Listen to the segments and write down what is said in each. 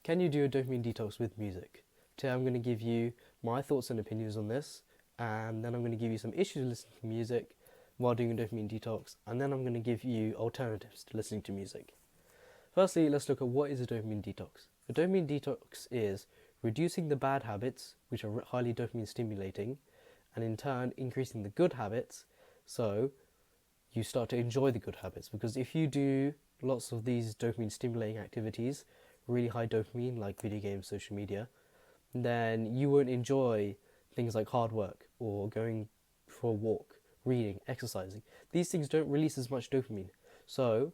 Can you do a dopamine detox with music? Today I'm going to give you my thoughts and opinions on this, and then I'm going to give you some issues listening to music while doing a dopamine detox, and then I'm going to give you alternatives to listening to music. Firstly, let's look at what is a dopamine detox. A dopamine detox is reducing the bad habits, which are highly dopamine stimulating, and in turn increasing the good habits, so you start to enjoy the good habits. Because if you do lots of these dopamine stimulating activities, really high dopamine like video games, social media, then you won't enjoy things like hard work or going for a walk, reading, exercising. These things don't release as much dopamine. So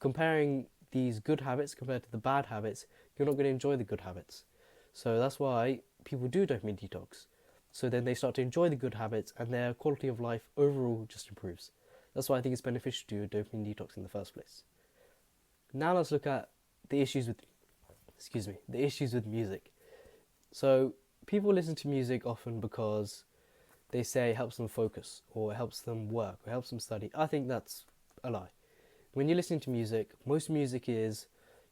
comparing these good habits compared to the bad habits, you're not going to enjoy the good habits. So that's why people do dopamine detox. So then they start to enjoy the good habits and their quality of life overall just improves. That's why I think it's beneficial to do a dopamine detox in the first place. Now let's look at the issues with music. So people listen to music often because they say it helps them focus or it helps them work or helps them study. I think that's a lie. When you're listening to music, most music is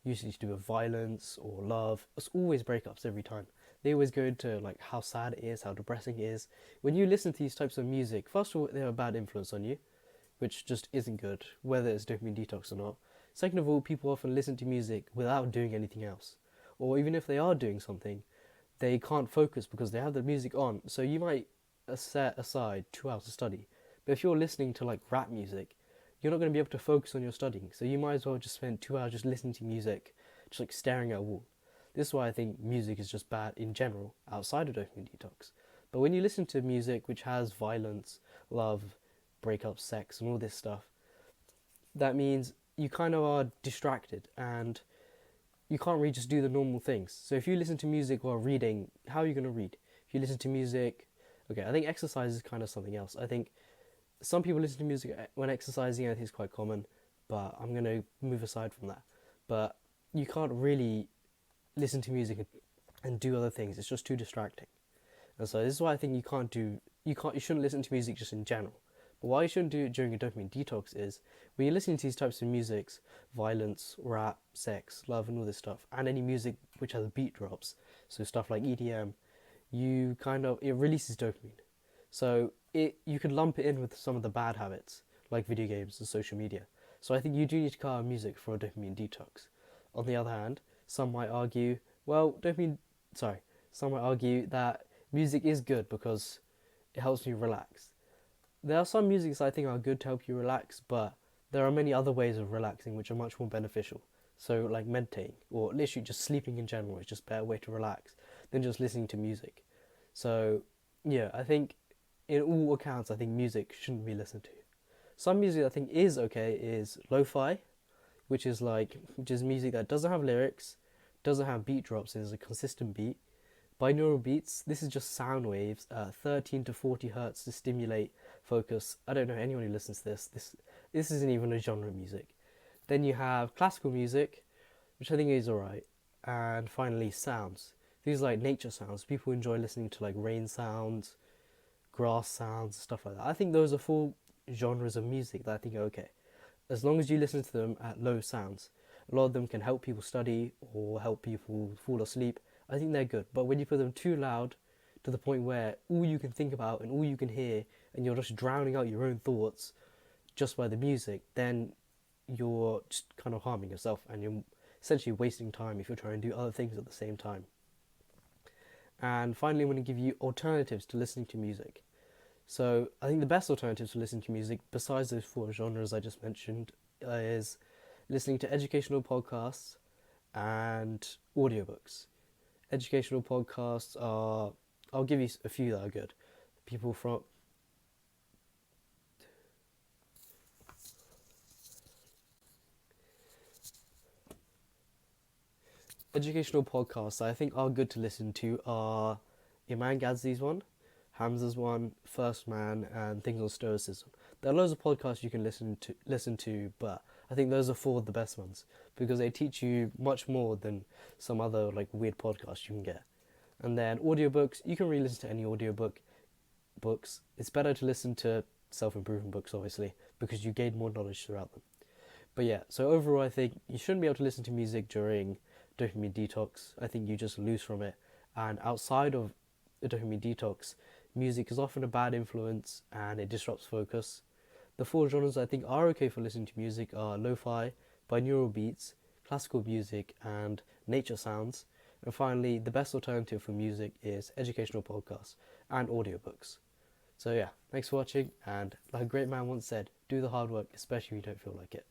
usually to do with violence or love. It's always breakups every time. They always go into like how sad it is, how depressing it is. When you listen to these types of music, first of all, they have a bad influence on you, which just isn't good, whether it's dopamine detox or not. Second of all, people often listen to music without doing anything else. Or even if they are doing something, they can't focus because they have the music on. So you might set aside 2 hours to study. But if you're listening to like rap music, you're not going to be able to focus on your studying. So you might as well just spend 2 hours just listening to music, just like staring at a wall. This is why I think music is just bad in general, outside of dopamine detox. But when you listen to music which has violence, love, breakup, sex, and all this stuff, that means you kind of are distracted and you can't really just do the normal things. So if you listen to music while reading, how are you going to read? If you listen to music, okay, I think exercise is kind of something else. I think some people listen to music when exercising. I think it's quite common, but I'm going to move aside from that. But you can't really listen to music and do other things. It's just too distracting. And so this is why I think you shouldn't listen to music just in general. But why you shouldn't do it during a dopamine detox is when you're listening to these types of musics, violence, rap, sex, love, and all this stuff, and any music which has beat drops, so stuff like EDM, it releases dopamine. So you could lump it in with some of the bad habits, like video games and social media. So I think you do need to cut out music for a dopamine detox. On the other hand, some might argue, some might argue that music is good because it helps you relax. There are some musics I think are good to help you relax, but there are many other ways of relaxing which are much more beneficial. So like meditating or literally just sleeping in general is just a better way to relax than just listening to music. So yeah, I think in all accounts, I think music shouldn't be listened to. Some music I think is okay is lo-fi, which is music that doesn't have lyrics, doesn't have beat drops, is a consistent beat. Binaural beats, this is just sound waves, 13 to 40 hertz to stimulate focus. I don't know anyone who listens to this. This isn't even a genre of music. Then you have classical music, which I think is alright. And finally, sounds. These are like nature sounds. People enjoy listening to like rain sounds, grass sounds, stuff like that. I think those are four genres of music that I think are okay. As long as you listen to them at low sounds. A lot of them can help people study or help people fall asleep. I think they're good. But when you put them too loud to the point where all you can think about and all you can hear and you're just drowning out your own thoughts just by the music, then you're just kind of harming yourself and you're essentially wasting time if you're trying to do other things at the same time. And finally, I'm going to give you alternatives to listening to music. So I think the best alternatives to listening to music, besides those four genres I just mentioned, is listening to educational podcasts and audiobooks. Educational podcasts are, I'll give you a few that are good. People from Educational podcasts I think are good to listen to are Iman Gadzhi's one, Hamza's one, First Man, and Things on Stoicism. There are loads of podcasts you can listen to, but I think those are four of the best ones because they teach you much more than some other like weird podcasts you can get. And then audiobooks, you can re-listen to any audiobook books. It's better to listen to self-improvement books, obviously, because you gain more knowledge throughout them. But yeah, so overall I think you shouldn't be able to listen to music during dopamine detox, I think you just lose from it. And outside of a dopamine detox, music is often a bad influence and it disrupts focus. The four genres I think are okay for listening to music are lo-fi, binaural beats, classical music, and nature sounds. And finally, the best alternative for music is educational podcasts and audiobooks. So yeah, thanks for watching, and like a great man once said, do the hard work, especially if you don't feel like it.